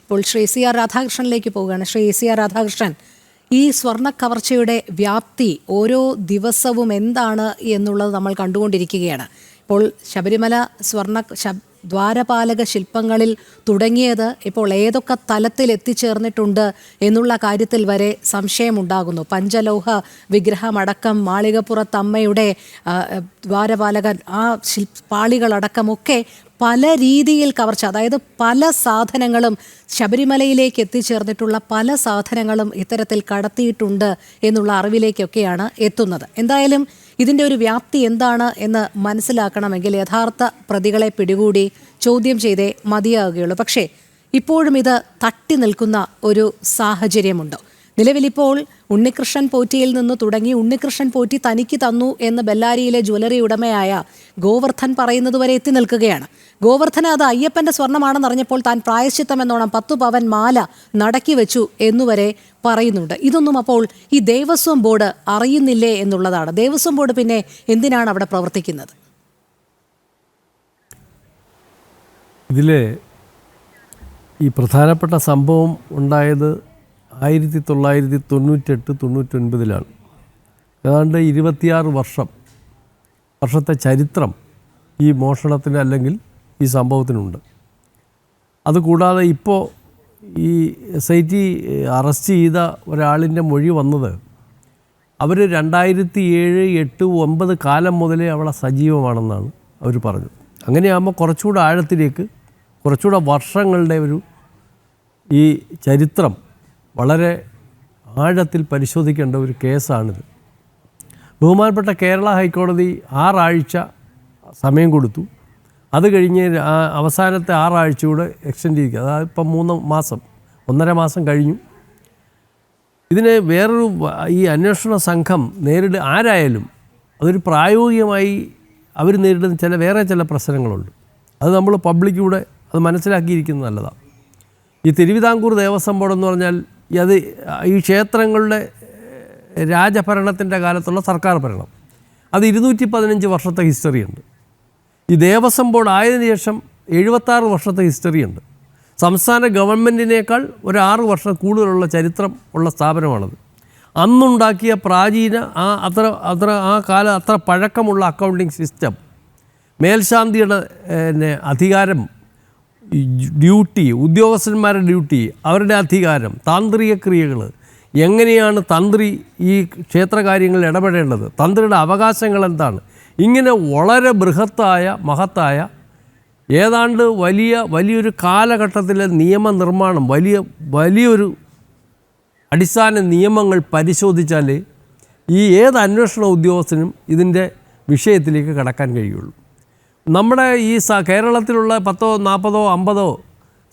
ഇപ്പോൾ Shri C R രാധാകൃഷ്ണനിലേക്ക് പോവുകയാണ്. Shri C R Radhakrishnan, ഈ സ്വർണ്ണ കവർച്ചയുടെ വ്യാപ്തി ഓരോ ദിവസവും എന്താണ് എന്നുള്ളത് നമ്മൾ കണ്ടുകൊണ്ടിരിക്കുകയാണ്. ഇപ്പോൾ ശബരിമല ദ്വാരപാലക ശില്പങ്ങളിൽ തുടങ്ങിയത് ഇപ്പോൾ ഏതൊക്കെ തലത്തിൽ എത്തിച്ചേർന്നിട്ടുണ്ട് എന്നുള്ള കാര്യത്തിൽ വരെ സംശയമുണ്ടാകുന്നു. പഞ്ചലോഹ വിഗ്രഹമടക്കം മാളികപ്പുറത്തമ്മയുടെ ദ്വാരപാലകൻ ആ പാളികളടക്കമൊക്കെ പല രീതിയിൽ കവർച്ച, അതായത് പല സാധനങ്ങളും ശബരിമലയിലേക്ക് എത്തിച്ചേർന്നിട്ടുള്ള പല സാധനങ്ങളും ഇത്തരത്തിൽ കടത്തിയിട്ടുണ്ട് എന്നുള്ള അറിവിലേക്കൊക്കെയാണ് എത്തുന്നത്. എന്തായാലും ഇതിൻ്റെ ഒരു വ്യാപ്തി എന്താണ് എന്ന് മനസ്സിലാക്കണമെങ്കിൽ യഥാർത്ഥ പ്രതികളെ പിടികൂടി ചോദ്യം ചെയ്തേ മതിയാകുകയുള്ളൂ. പക്ഷേ ഇപ്പോഴും ഇത് തട്ടി നിൽക്കുന്ന ഒരു സാഹചര്യമുണ്ടോ? നിലവിലിപ്പോൾ ഉണ്ണികൃഷ്ണൻ പോറ്റിയിൽ നിന്ന് തുടങ്ങി ഉണ്ണികൃഷ്ണൻ പോറ്റി തനിക്ക് തന്നു എന്ന് ബെല്ലാരിയിലെ ജ്വല്ലറി ഉടമയായ ഗോവർദ്ധൻ പറയുന്നത് വരെ എത്തി നിൽക്കുകയാണ്. ഗോവർദ്ധന് അത് അയ്യപ്പന്റെ സ്വർണ്ണമാണെന്നറിഞ്ഞപ്പോൾ താൻ പ്രായശ്ചിത്തം എന്നോണം 10 പവൻ മാല നടക്കി വെച്ചു എന്നുവരെ പറയുന്നുണ്ട്. ഇതൊന്നും അപ്പോൾ ഈ ദേവസ്വം ബോർഡ് അറിയുന്നില്ലേ എന്നുള്ളതാണ്. ദേവസ്വം ബോർഡ് പിന്നെ എന്തിനാണ് അവിടെ പ്രവർത്തിക്കുന്നത്? ഇതിലെ ഈ പ്രധാനപ്പെട്ട സംഭവം ഉണ്ടായത് 1998-99 ഏതാണ്ട് 26 വർഷത്തെ ചരിത്രം ഈ മോഷണത്തിന് അല്ലെങ്കിൽ ഈ സംഭവത്തിനുണ്ട്. അതുകൂടാതെ ഇപ്പോൾ ഈ SIT അറസ്റ്റ് ചെയ്ത ഒരാളിൻ്റെ മൊഴി വന്നത് അവർ 2007, 8, 9 കാലം മുതലേ അവിടെ സജീവമാണെന്നാണ് അവർ പറഞ്ഞത്. അങ്ങനെയാകുമ്പോൾ കുറച്ചുകൂടെ ആഴത്തിലേക്ക്, കുറച്ചുകൂടെ വർഷങ്ങളുടെ ഈ ചരിത്രം വളരെ ആഴത്തിൽ പരിശോധിക്കേണ്ട ഒരു കേസാണിത്. ബഹുമാനപ്പെട്ട കേരള ഹൈക്കോടതി 6 ആഴ്ച സമയം കൊടുത്തു. അത് കഴിഞ്ഞ് അവസാനത്തെ 6 ആഴ്ച കൂടെ എക്സ്റ്റെൻഡ് ചെയ്യിക്കുക. അതായത് ഇപ്പം 3 മാസം, 1.5 മാസം കഴിഞ്ഞു. ഇതിന് വേറൊരു ഈ അന്വേഷണ സംഘം ആരായാലും അതൊരു പ്രായോഗികമായി അവർ നേരിടുന്ന വേറെ ചില പ്രശ്നങ്ങളുണ്ട്. അത് നമ്മൾ പബ്ലിക്കൂടെ അത് മനസ്സിലാക്കിയിരിക്കുന്നത് നല്ലതാണ്. ഈ തിരുവിതാംകൂർ ദേവസ്വം ബോർഡ് എന്ന് പറഞ്ഞാൽ ഈ ക്ഷേത്രങ്ങളുടെ രാജഭരണത്തിൻ്റെ കാലത്തുള്ള സർക്കാർ ഭരണം, അത് 215 വർഷത്തെ ഹിസ്റ്ററിയുണ്ട്. ഈ ദേവസ്വം ബോർഡ് ആയതിനു ശേഷം 76 വർഷത്തെ ഹിസ്റ്ററിയുണ്ട്. സംസ്ഥാന ഗവൺമെൻറ്റിനേക്കാൾ ഒരു 6 വർഷം കൂടുതലുള്ള ചരിത്രം ഉള്ള സ്ഥാപനമാണത്. അന്നുണ്ടാക്കിയ പ്രാചീന അത്ര പഴക്കമുള്ള അക്കൗണ്ടിങ് സിസ്റ്റം, മേൽശാന്തിയുടെ അധികാരം, ഡ്യൂട്ടി, ഉദ്യോഗസ്ഥന്മാരുടെ ഡ്യൂട്ടി, അവരുടെ അധികാരം, താന്ത്രിക ക്രിയകൾ, എങ്ങനെയാണ് തന്ത്രി ഈ ക്ഷേത്രകാര്യങ്ങളിൽ ഇടപെടേണ്ടത്, തന്ത്രിയുടെ അവകാശങ്ങൾ എന്താണ്, ഇങ്ങനെ വളരെ മഹത്തായ ഏതാണ്ട് വലിയൊരു കാലഘട്ടത്തിലെ നിയമനിർമ്മാണം, വലിയൊരു അടിസ്ഥാന നിയമങ്ങൾ പരിശോധിച്ചാൽ ഈ ഏത് അന്വേഷണ ഉദ്യോഗസ്ഥനും ഇതിൻ്റെ വിഷയത്തിലേക്ക് കടക്കാൻ കഴിയുള്ളൂ. നമ്മുടെ ഈ കേരളത്തിലുള്ള 10, 40, 50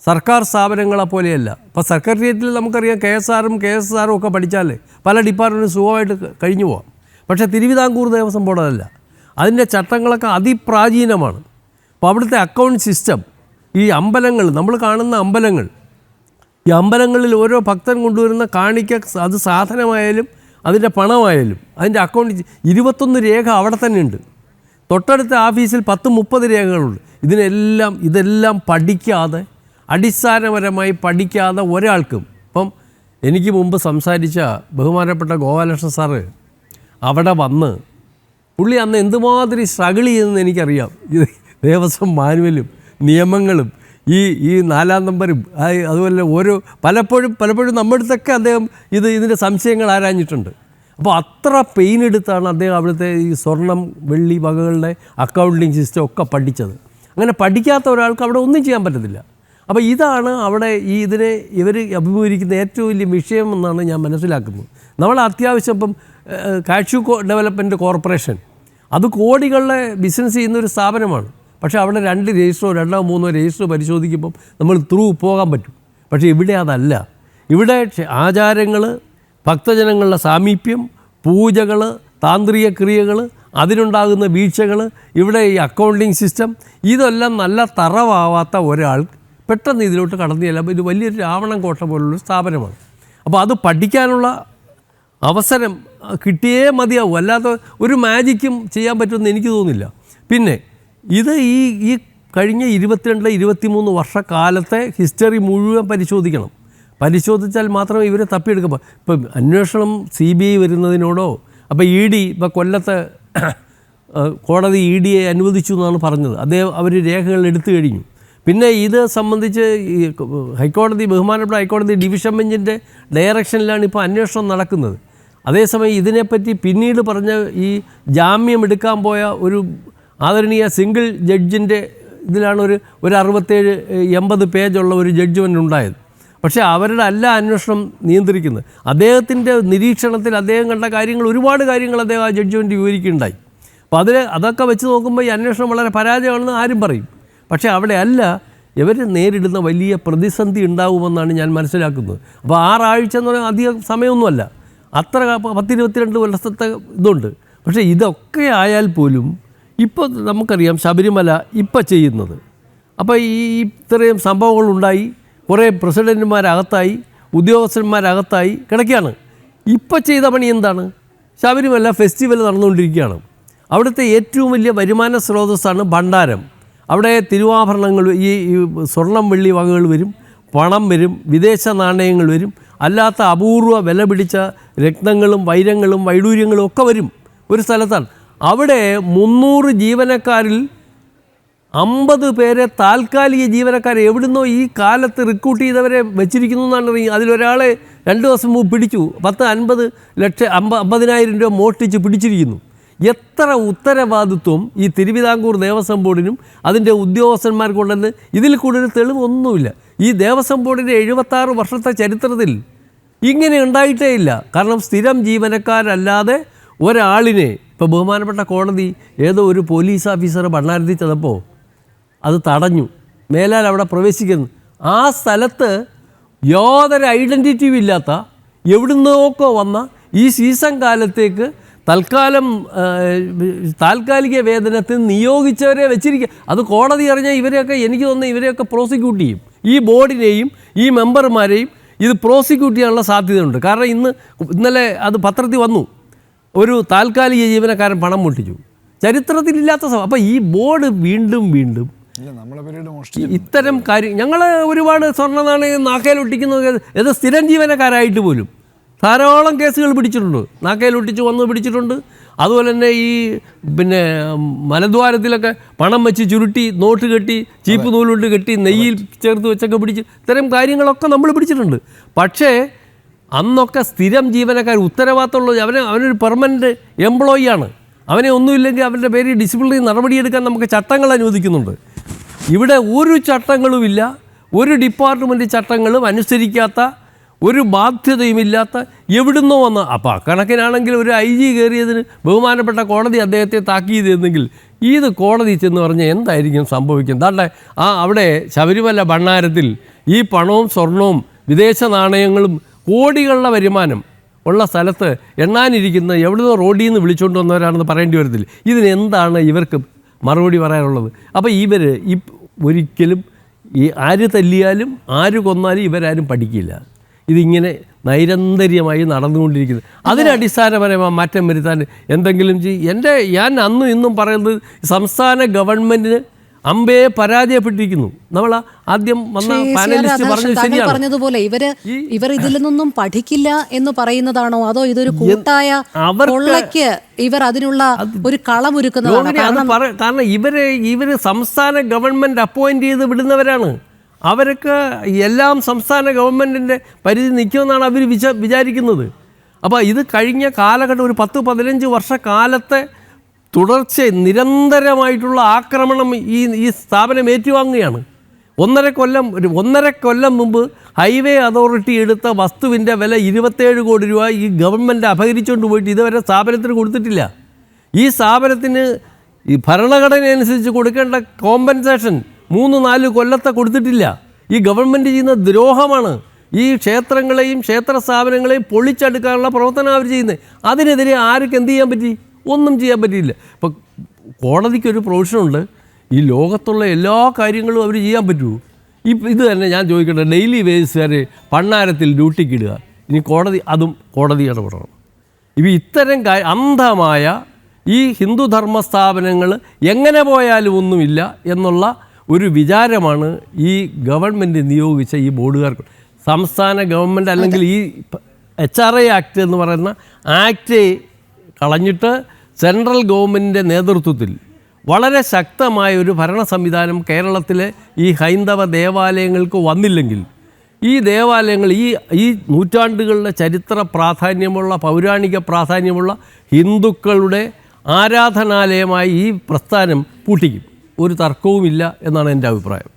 സർക്കാർ സ്ഥാപനങ്ങളെ പോലെയല്ല. ഇപ്പോൾ സെക്രട്ടേറിയറ്റിൽ നമുക്കറിയാം KSRും KSSRും ഒക്കെ പഠിച്ചാൽ പല ഡിപ്പാർട്ട്മെൻറ്റും സുഖമായിട്ട് കഴിഞ്ഞു പോകാം. പക്ഷേ തിരുവിതാംകൂർ ദേവസ്വം ബോർഡ് അതല്ല. അതിൻ്റെ ചട്ടങ്ങളൊക്കെ അതിപ്രാചീനമാണ്. അപ്പോൾ അവിടുത്തെ അക്കൗണ്ട് സിസ്റ്റം, ഈ അമ്പലങ്ങൾ, നമ്മൾ കാണുന്ന അമ്പലങ്ങൾ, ഈ അമ്പലങ്ങളിൽ ഓരോ ഭക്തൻ കൊണ്ടുവരുന്ന കാണിക്ക, അത് സാധനമായാലും അതിൻ്റെ പണമായാലും അതിൻ്റെ അക്കൗണ്ട് 21 രേഖ അവിടെ തന്നെ ഉണ്ട്. തൊട്ടടുത്ത ഓഫീസിൽ 10-30 രേഖകളുണ്ട്. ഇതെല്ലാം പഠിക്കാതെ, അടിസ്ഥാനപരമായി പഠിക്കാതെ ഒരാൾക്കും, ഇപ്പം എനിക്ക് മുമ്പ് സംസാരിച്ച ബഹുമാനപ്പെട്ട ഗോപാലകൃഷ്ണൻ സാറ് അവിടെ വന്ന് പുള്ളി അന്ന് എന്തുമാതിരി സ്ട്രഗിൾ ചെയ്യുന്നതെന്ന് എനിക്കറിയാം. ദേവസ്വം മാനുവലും നിയമങ്ങളും ഈ 4-ാം നമ്പരും അതുപോലെ പലപ്പോഴും നമ്മുടെ അടുത്തൊക്കെ അദ്ദേഹം ഇതിൻ്റെ സംശയങ്ങൾ ആരാഞ്ഞിട്ടുണ്ട്. അപ്പോൾ അത്ര പെയിൻ എടുത്താണ് അദ്ദേഹം അവിടുത്തെ ഈ സ്വർണം, വെള്ളി വകകളുടെ അക്കൗണ്ടിങ് സിസ്റ്റം ഒക്കെ പഠിച്ചത്. അങ്ങനെ പഠിക്കാത്ത ഒരാൾക്ക് അവിടെ ഒന്നും ചെയ്യാൻ പറ്റത്തില്ല. അപ്പോൾ ഇതാണ് അവിടെ ഇവർ അഭിമുഖീകരിക്കുന്ന ഏറ്റവും വലിയ വിഷയം എന്നാണ് ഞാൻ മനസ്സിലാക്കുന്നത്. നമ്മൾ അത്യാവശ്യം ഇപ്പം കാഷ്യൂ ഡെവലപ്മെൻറ്റ് കോർപ്പറേഷൻ, അത് കോടികളുടെ ബിസിനസ് ചെയ്യുന്നൊരു സ്ഥാപനമാണ്. പക്ഷേ അവിടെ 2 രജിസ്റ്ററോ 2, 3 രജിസ്റ്ററോ പരിശോധിക്കുമ്പം നമ്മൾ പോകാൻ പറ്റും. പക്ഷേ ഇവിടെ അതല്ല. ഇവിടെ ആചാരങ്ങൾ, ഭക്തജനങ്ങളുടെ സാമീപ്യം, പൂജകൾ, താന്ത്രിക ക്രിയകൾ, അതിനുണ്ടാകുന്ന വീഴ്ചകൾ, ഇവിടെ ഈ അക്കൗണ്ടിങ് സിസ്റ്റം, ഇതെല്ലാം നല്ല തറവാവാത്ത ഒരാൾ പെട്ടെന്ന് ഇതിലോട്ട് കടന്നു ചെല്ലുമ്പോൾ ഇത് വലിയൊരു രാവണൻ കോട്ട പോലുള്ളൊരു സ്ഥാപനമാണ്. അപ്പോൾ അത് പഠിക്കാനുള്ള അവസരം കിട്ടിയേ മതിയാവും. അല്ലാതെ ഒരു മാജിക്കും ചെയ്യാൻ പറ്റുമെന്ന് എനിക്ക് തോന്നുന്നില്ല. പിന്നെ ഈ കഴിഞ്ഞ 22-23 വർഷക്കാലത്തെ ഹിസ്റ്ററി മുഴുവൻ പരിശോധിക്കണം. പരിശോധിച്ചാൽ മാത്രമേ ഇവരെ തപ്പിയെടുക്കാം. ഇപ്പം അന്വേഷണം CBI വരുന്നതിനോടോ അപ്പോൾ ED ഇപ്പോൾ കൊല്ലത്തെ കോടതി EDയെ അനുവദിച്ചു എന്നാണ് പറഞ്ഞത്. അവർ രേഖകൾ എടുത്തു കഴിഞ്ഞു. പിന്നെ ഇത് സംബന്ധിച്ച് ഈ ഹൈക്കോടതി, ബഹുമാനപ്പെട്ട ഹൈക്കോടതി ഡിവിഷൻ ബെഞ്ചിൻ്റെ ഡയറക്ഷനിലാണ് ഇപ്പോൾ അന്വേഷണം നടക്കുന്നത്. അതേസമയം ഇതിനെപ്പറ്റി പിന്നീട് പറഞ്ഞ ഈ ജാമ്യം എടുക്കാൻ പോയ ഒരു ആദരണീയ സിംഗിൾ ജഡ്ജിൻ്റെ ഇതിലാണ് ഒരു 67-80 പേജുള്ള ഒരു ജഡ്ജ്മെൻ്റ് ഉണ്ടായത്. പക്ഷേ അവരുടെ അല്ല അന്വേഷണം നിയന്ത്രിക്കുന്നത്. അദ്ദേഹത്തിൻ്റെ നിരീക്ഷണത്തിൽ അദ്ദേഹം കണ്ട കാര്യങ്ങൾ, ഒരുപാട് കാര്യങ്ങൾ അദ്ദേഹം ആ ജഡ്ജ്മെൻറ്റ് വിവരിക്കുകയുണ്ടായി. അപ്പോൾ അതൊക്കെ വെച്ച് നോക്കുമ്പോൾ ഈ അന്വേഷണം വളരെ പരാജയമാണെന്ന് ആരും പറയും. പക്ഷേ അവിടെ അല്ല, ഇവർ നേരിടുന്ന വലിയ പ്രതിസന്ധി ഉണ്ടാകുമെന്നാണ് ഞാൻ മനസ്സിലാക്കുന്നത്. അപ്പോൾ 6 ആഴ്ച എന്ന് പറഞ്ഞാൽ അധികം സമയമൊന്നുമല്ല, അത്ര 10-22 വർഷത്തെ ഇതുണ്ട്. പക്ഷേ ഇതൊക്കെ ആയാൽ പോലും ഇപ്പോൾ നമുക്കറിയാം ശബരിമല ഇപ്പോൾ ചെയ്യുന്നത്. അപ്പോൾ ഈ ഇത്രയും സംഭവങ്ങളുണ്ടായി, കുറേ പ്രസിഡൻറ്റുമാരകത്തായി, ഉദ്യോഗസ്ഥന്മാരകത്തായി കിടക്കുകയാണ്. ഇപ്പോൾ ചെയ്ത പണി എന്താണ്? ശബരിമല ഫെസ്റ്റിവൽ നടന്നുകൊണ്ടിരിക്കുകയാണ്. അവിടുത്തെ ഏറ്റവും വലിയ വരുമാന സ്രോതസ്സാണ് ഭണ്ഡാരം. അവിടെ തിരുവാഭരണങ്ങൾ, ഈ സ്വർണം വെള്ളി വകകൾ വരും, പണം വരും, വിദേശ നാണയങ്ങൾ വരും, അല്ലാത്ത അപൂർവ വില പിടിച്ച രത്നങ്ങളും വൈരങ്ങളും വൈഡൂര്യങ്ങളും ഒക്കെ വരും ഒരു സ്ഥലത്താണ്. അവിടെ 300 ജീവനക്കാരിൽ 50 പേരെ താൽക്കാലിക ജീവനക്കാരെ എവിടുന്നോ ഈ കാലത്ത് റിക്രൂട്ട് ചെയ്തവരെ വെച്ചിരിക്കുന്നു എന്നാണ് അറിയുന്നത്. അതിലൊരാളെ 2 ദിവസം മുമ്പ് പിടിച്ചു. 50,000 രൂപ മോഷ്ടിച്ച് പിടിച്ചിരിക്കുന്നു. എത്ര ഉത്തരവാദിത്വം ഈ തിരുവിതാംകൂർ ദേവസ്വം ബോർഡിനും അതിൻ്റെ ഉദ്യോഗസ്ഥന്മാർക്കുണ്ടെന്ന് ഇതിൽ കൂടുതൽ തെളിവൊന്നുമില്ല. ഈ ദേവസ്വം ബോർഡിൻ്റെ 76 വർഷത്തെ ചരിത്രത്തിൽ ഇങ്ങനെ ഉണ്ടായിട്ടേ ഇല്ല. കാരണം സ്ഥിരം ജീവനക്കാരല്ലാതെ ഒരാളിനെ, ഇപ്പോൾ ബഹുമാനപ്പെട്ട കോടതി ഏതോ ഒരു പോലീസ് ഓഫീസറെ ഭണ്ണാരത്തിൽ ചെന്നപ്പോൾ അത് തടഞ്ഞു, മേലാൽ അവിടെ പ്രവേശിക്കുന്നു. ആ സ്ഥലത്ത് യാതൊരു ഐഡൻറ്റിറ്റിയും ഇല്ലാത്ത എവിടുന്നോക്കോ വന്ന ഈ സീസൺ കാലത്തേക്ക് താൽക്കാലിക വേതനത്തിൽ നിയോഗിച്ചവരെ വെച്ചിരിക്കുക. അത് കോടതി അറിഞ്ഞാൽ ഇവരെയൊക്കെ, എനിക്ക് തോന്നുന്നു ഇവരെയൊക്കെ പ്രോസിക്യൂട്ട് ചെയ്യും. ഈ ബോർഡിനെയും ഈ മെമ്പർമാരെയും ഇത് പ്രോസിക്യൂട്ട് ചെയ്യാനുള്ള സാധ്യതയുണ്ട്. കാരണം ഇന്നലെ അത് പത്രത്തിൽ വന്നു, ഒരു താൽക്കാലിക ജീവനക്കാരൻ പണം പൊട്ടിച്ചു. ചരിത്രത്തിലില്ലാത്ത അപ്പോൾ ഈ ബോർഡ് വീണ്ടും ഇത്തരം കാര്യം, ഞങ്ങൾ ഒരുപാട് സ്വർണ്ണ നാണയം നാക്കയിലൊട്ടിക്കുന്നത് ഇത് സ്ഥിരം ജീവനക്കാരായിട്ട് പോലും ധാരാളം കേസുകൾ പിടിച്ചിട്ടുണ്ട്. നാക്കയിലൊട്ടിച്ച് വന്ന് പിടിച്ചിട്ടുണ്ട്. അതുപോലെ തന്നെ ഈ മലദ്വാരത്തിലൊക്കെ പണം വെച്ച് ചുരുട്ടി നോട്ട് കെട്ടി ചീപ്പ് നൂലുകൊണ്ട് കെട്ടി നെയ്യിൽ ചേർത്ത് വെച്ചൊക്കെ പിടിച്ച്, ഇത്തരം കാര്യങ്ങളൊക്കെ നമ്മൾ പിടിച്ചിട്ടുണ്ട്. പക്ഷേ അന്നൊക്കെ സ്ഥിരം ജീവനക്കാർ, ഉത്തരവാദിത്തമുള്ളത്, അവനൊരു പെർമനൻറ്റ് എംപ്ലോയിയാണ്. അവനെ ഒന്നുമില്ലെങ്കിൽ അവൻ്റെ പേരിൽ ഡിസിപ്ലിനറി നടപടിയെടുക്കാൻ നമുക്ക് ചട്ടങ്ങൾ അനുവദിക്കുന്നുണ്ട്. ഇവിടെ ഒരു ചട്ടങ്ങളുമില്ല, ഒരു ഡിപ്പാർട്ട്മെൻറ്റ് ചട്ടങ്ങളും അനുസരിക്കാത്ത, ഒരു ബാധ്യതയുമില്ലാത്ത എവിടുന്നോ വന്ന. അപ്പോൾ അക്കണക്കിനാണെങ്കിൽ ഒരു IG കയറിയതിന് ബഹുമാനപ്പെട്ട കോടതി അദ്ദേഹത്തെ താക്കീത് ചെയ്തെങ്കിൽ ഇത് കോടതി ചെന്ന് പറഞ്ഞാൽ എന്തായിരിക്കും സംഭവിക്കുന്നത്? അതാണ്ട് അവിടെ ശബരിമല ഭണ്ണാരത്തിൽ ഈ പണവും സ്വർണവും വിദേശ നാണയങ്ങളും കോടികളുടെ വരുമാനം ഉള്ള സ്ഥലത്ത് എണ്ണാനിരിക്കുന്ന എവിടുന്നോ റോഡിൽ നിന്ന് വിളിച്ചുകൊണ്ട് വന്നവരാണെന്ന് പറയേണ്ടി വരത്തില്ല. ഇതിനെന്താണ് ഇവർക്ക് മറുപടി പറയാനുള്ളത്? അപ്പോൾ ഒരിക്കലും ആര് തല്ലിയാലും ആര് കൊന്നാലും ഇവരാരും പഠിക്കില്ല. ഇതിങ്ങനെ നൈരന്തര്യമായി നടന്നുകൊണ്ടിരിക്കുന്നത്. അതിനടിസ്ഥാനപരമായ മാറ്റം വരുത്താൻ എന്തെങ്കിലും ഞാൻ അന്നും ഇന്നും പറയുന്നത് സംസ്ഥാന ഗവൺമെൻറ്റിന് അമ്പയെ പരാജയപ്പെട്ടിരിക്കുന്നു. നമ്മൾ ആദ്യം വന്ന പാനലിസ്റ്റ് പറഞ്ഞതുപോലെ ഇവർ ഇതിൽ നിന്നും പഠിക്കില്ല എന്ന് പറയുന്നതാണോ, അതോ ഇതൊരു കൂട്ടായ കൊള്ളയ്ക്ക് ഇവർ അതിനുള്ള ഒരു കളമൊരുക്കുന്നതാണോ? കാരണം ഇവര് സംസ്ഥാന ഗവൺമെന്റ് അപ്പോയിന്റ് ചെയ്ത് വിടുന്നവരാണ്. അവർക്ക് എല്ലാം സംസ്ഥാന ഗവൺമെൻറ്റിൻ്റെ പരിധി നിൽക്കുമെന്നാണ് അവർ വിചാരിക്കുന്നത്. അപ്പോൾ ഇത് കഴിഞ്ഞ കാലഘട്ടം ഒരു 10-15 വർഷക്കാലത്തെ തുടർച്ച നിരന്തരമായിട്ടുള്ള ആക്രമണം ഈ സ്ഥാപനം ഏറ്റുവാങ്ങുകയാണ്. 1.5 കൊല്ലം മുമ്പ് ഹൈവേ അതോറിറ്റി എടുത്ത വസ്തുവിൻ്റെ വില 27 കോടി രൂപ ഈ ഗവൺമെൻറ് അപഹരിച്ചുകൊണ്ട് പോയിട്ട് ഇതുവരെ സ്ഥാപനത്തിന് കൊടുത്തിട്ടില്ല. ഈ സ്ഥാപനത്തിന് ഈ ഭരണഘടന അനുസരിച്ച് കൊടുക്കേണ്ട കോമ്പൻസേഷൻ 3-4 കൊല്ലത്തെ കൊടുത്തിട്ടില്ല. ഈ ഗവൺമെൻറ് ചെയ്യുന്ന ദ്രോഹമാണ്. ഈ ക്ഷേത്രങ്ങളെയും ക്ഷേത്ര സ്ഥാപനങ്ങളെയും പൊളിച്ചെടുക്കാനുള്ള പ്രവർത്തനം അവർ ചെയ്യുന്നത്. അതിനെതിരെ ആർക്ക് എന്ത് ചെയ്യാൻ പറ്റി? ഒന്നും ചെയ്യാൻ പറ്റിയില്ല. ഇപ്പോൾ കോടതിക്കൊരു പ്രൊവിഷനുണ്ട്, ഈ ലോകത്തുള്ള എല്ലാ കാര്യങ്ങളും അവർ ചെയ്യാൻ പറ്റുമോ? ഇത് തന്നെ ഞാൻ ചോദിക്കട്ടെ, ഡെയിലി വേജസുകാരെ ഭണ്ണാരത്തിൽ ഡ്യൂട്ടിക്കിടുക, ഇനി അതും കോടതി ഇടപെടണം. ഇത്തരം അന്ധമായ ഈ ഹിന്ദുധർമ്മ സ്ഥാപനങ്ങൾ എങ്ങനെ പോയാലും ഒന്നുമില്ല എന്നുള്ള ഒരു വിചാരമാണ് ഈ ഗവൺമെൻറ് നിയോഗിച്ച ഈ ബോർഡുകാർക്ക്. സംസ്ഥാന ഗവൺമെൻറ് അല്ലെങ്കിൽ ഈ HRA ആക്ട് എന്ന് പറയുന്ന ആക്ട് കളഞ്ഞിട്ട് സെൻട്രൽ ഗവൺമെൻറ്റിൻ്റെ നേതൃത്വത്തിൽ വളരെ ശക്തമായ ഒരു ഭരണ സംവിധാനം കേരളത്തിലെ ഈ ഹൈന്ദവ ദേവാലയങ്ങൾക്ക് വന്നില്ലെങ്കിൽ ഈ ദേവാലയങ്ങൾ ഈ നൂറ്റാണ്ടുകളുടെ ചരിത്ര പ്രാധാന്യമുള്ള പൗരാണിക പ്രാധാന്യമുള്ള ഹിന്ദുക്കളുടെ ആരാധനാലയമായി ഈ പ്രസ്ഥാനം പൂട്ടിക്കും. ഒരു തർക്കവുമില്ല എന്നാണ് എൻ്റെ അഭിപ്രായം.